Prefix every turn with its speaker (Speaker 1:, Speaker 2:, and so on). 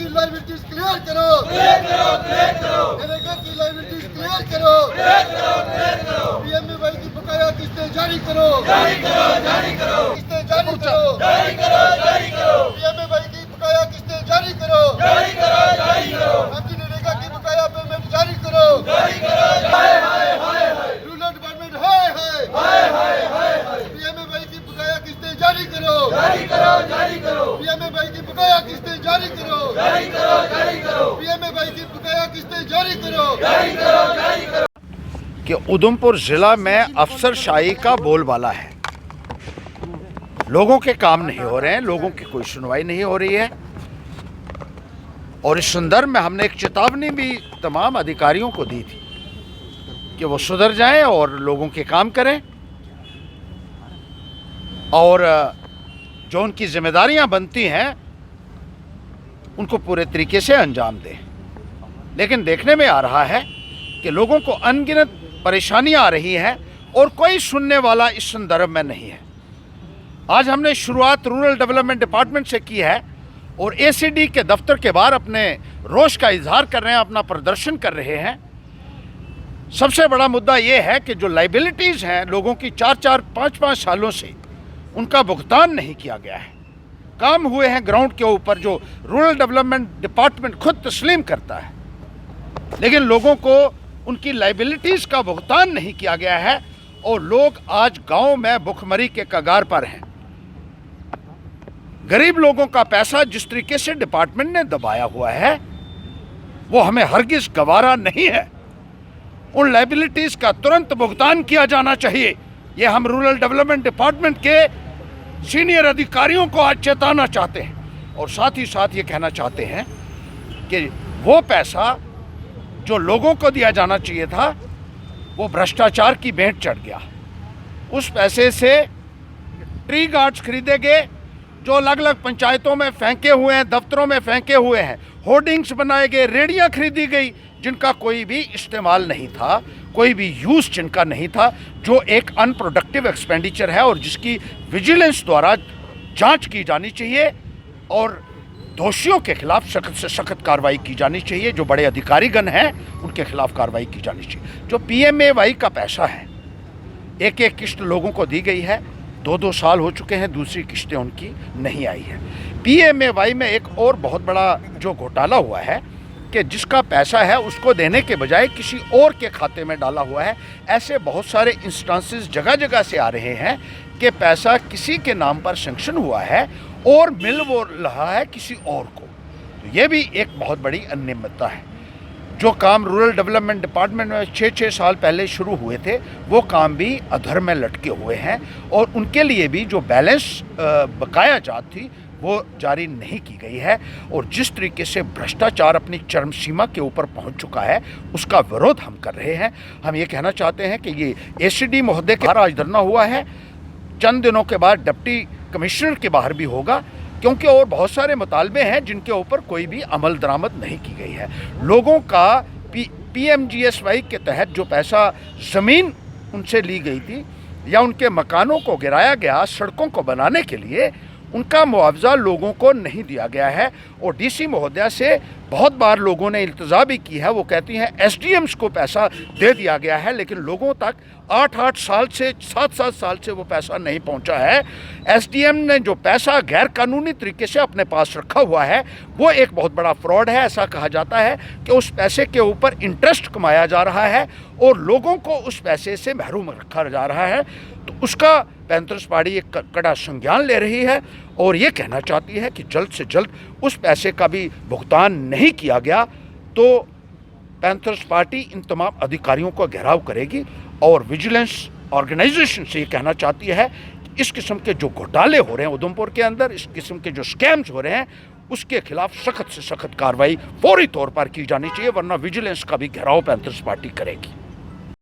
Speaker 1: की liabilities clear करो, नरेगा की लाइबिलिटीज क्लियर करो, पीएमएवाई की बकाया किस्तें जारी करो, किस्तें जारी करो, पीएमएवाई की बकाया किस्तें जारी करो, आपकी नरेगा की बकाया पेमेंट जारी करो, रूरल डिपार्टमेंट हाय पीएमएवाई की बकाया किस्तें जारी करो, पीएमएवाई की बकाया किस्तें जारी करो, पीएमएवाई की बकाया किस्तें जारी करो।
Speaker 2: कि उधमपुर जिला में अफसरशाही का बोलबाला है। लोगों के काम नहीं हो रहे हैं, लोगों की कोई सुनवाई नहीं हो रही है। और इस संदर्भ में हमने एक चेतावनी भी तमाम अधिकारियों को दी थी कि वो सुधर जाएं और लोगों के काम करें और जो उनकी जिम्मेदारियां बनती हैं उनको पूरे तरीके से अंजाम दें। लेकिन देखने में आ रहा है कि लोगों को अनगिनत परेशानियां आ रही हैं और कोई सुनने वाला इस संदर्भ में नहीं है। आज हमने शुरुआत रूरल डेवलपमेंट डिपार्टमेंट से की है और एसीडी के दफ्तर के बाहर अपने रोष का इजहार कर रहे हैं, अपना प्रदर्शन कर रहे हैं। सबसे बड़ा मुद्दा ये है कि जो लाइबिलिटीज़ हैं लोगों की 4-4, 5-5 सालों से उनका भुगतान नहीं किया गया है। काम हुए हैं ग्राउंड के ऊपर जो रूरल डेवलपमेंट डिपार्टमेंट खुद तस्लीम करता है, लेकिन लोगों को उनकी लाइबिलिटीज़ का भुगतान नहीं किया गया है और लोग आज गांव में भुखमरी के कगार पर हैं। गरीब लोगों का पैसा जिस तरीके से डिपार्टमेंट ने दबाया हुआ है वो हमें हरगिज गवारा नहीं है। उन लाइबिलिटीज़ का तुरंत भुगतान किया जाना चाहिए। ये हम रूरल डेवलपमेंट डिपार्टमेंट के सीनियर अधिकारियों को आज चेताना चाहते हैं और साथ ही साथ ये कहना चाहते हैं कि वो पैसा जो लोगों को दिया जाना चाहिए था वो भ्रष्टाचार की भेंट चढ़ गया। उस पैसे से ट्री गार्ड्स खरीदे गए जो अलग अलग पंचायतों में फेंके हुए हैं, दफ्तरों में फेंके हुए हैं, होर्डिंग्स बनाए गए, रेडियां खरीदी गई जिनका कोई भी इस्तेमाल नहीं था, कोई भी यूज़ जिनका नहीं था, जो एक अनप्रोडक्टिव एक्सपेंडिचर है और जिसकी विजिलेंस द्वारा जांच की जानी चाहिए और दोषियों के खिलाफ सख्त से सख्त कार्रवाई की जानी चाहिए। जो बड़े अधिकारीगण हैं उनके खिलाफ कार्रवाई की जानी चाहिए। जो पीएमएवाई का पैसा है, एक एक किस्त लोगों को दी गई है, 2-2 साल हो चुके हैं, दूसरी किस्तें उनकी नहीं आई है। पीएमएवाई में एक और बहुत बड़ा जो घोटाला हुआ है कि जिसका पैसा है उसको देने के बजाय किसी और के खाते में डाला हुआ है। ऐसे बहुत सारे इंस्टांसेस जगह जगह से आ रहे हैं कि पैसा किसी के नाम पर सैंक्शन हुआ है और मिल वो रहा है किसी और को। तो ये भी एक बहुत बड़ी अनियमितता है। जो काम रूरल डेवलपमेंट डिपार्टमेंट में 6-6 साल पहले शुरू हुए थे वो काम भी अधर में लटके हुए हैं और उनके लिए भी जो बैलेंस बकाया जात थी वो जारी नहीं की गई है। और जिस तरीके से भ्रष्टाचार अपनी चरम सीमा के ऊपर पहुंच चुका है उसका विरोध हम कर रहे हैं। हम ये कहना चाहते हैं कि ये एसीडी महोदय के बाहर आज धरना हुआ है, चंद दिनों के बाद डिप्टी कमिश्नर के बाहर भी होगा, क्योंकि और बहुत सारे मुतालबे हैं जिनके ऊपर कोई भी अमल दरामद नहीं की गई है। लोगों का पीएमजीएसवाई के तहत जो पैसा ज़मीन उनसे ली गई थी या उनके मकानों को गिराया गया सड़कों को बनाने के लिए, उनका मुआवजा लोगों को नहीं दिया गया है। और डीसी महोदया से बहुत बार लोगों ने इल्तजा भी की है, वो कहती हैं एसडीएम्स को पैसा दे दिया गया है, लेकिन लोगों तक 8-8 साल से 7-7 साल से वो पैसा नहीं पहुंचा है। एसडीएम ने जो पैसा गैर कानूनी तरीके से अपने पास रखा हुआ है वो एक बहुत बड़ा फ्रॉड है। ऐसा कहा जाता है कि उस पैसे के ऊपर इंटरेस्ट कमाया जा रहा है और लोगों को उस पैसे से महरूम रखा जा रहा है। तो उसका पैंथर्स पार्टी एक कड़ा संज्ञान ले रही है और ये कहना चाहती है कि जल्द से जल्द उस पैसे का भी भुगतान नहीं किया गया तो पैंथर्स पार्टी इन तमाम अधिकारियों को घेराव करेगी और विजिलेंस ऑर्गेनाइजेशन से ये कहना चाहती है कि इस किस्म के जो घोटाले हो रहे हैं उधमपुर के अंदर, इस किस्म के जो स्कैम्स हो रहे हैं उसके खिलाफ सख्त से सख्त कार्रवाई फौरी तौर पर की जानी चाहिए, वरना विजिलेंस का भी घेराव पैंथर्स पार्टी करेगी।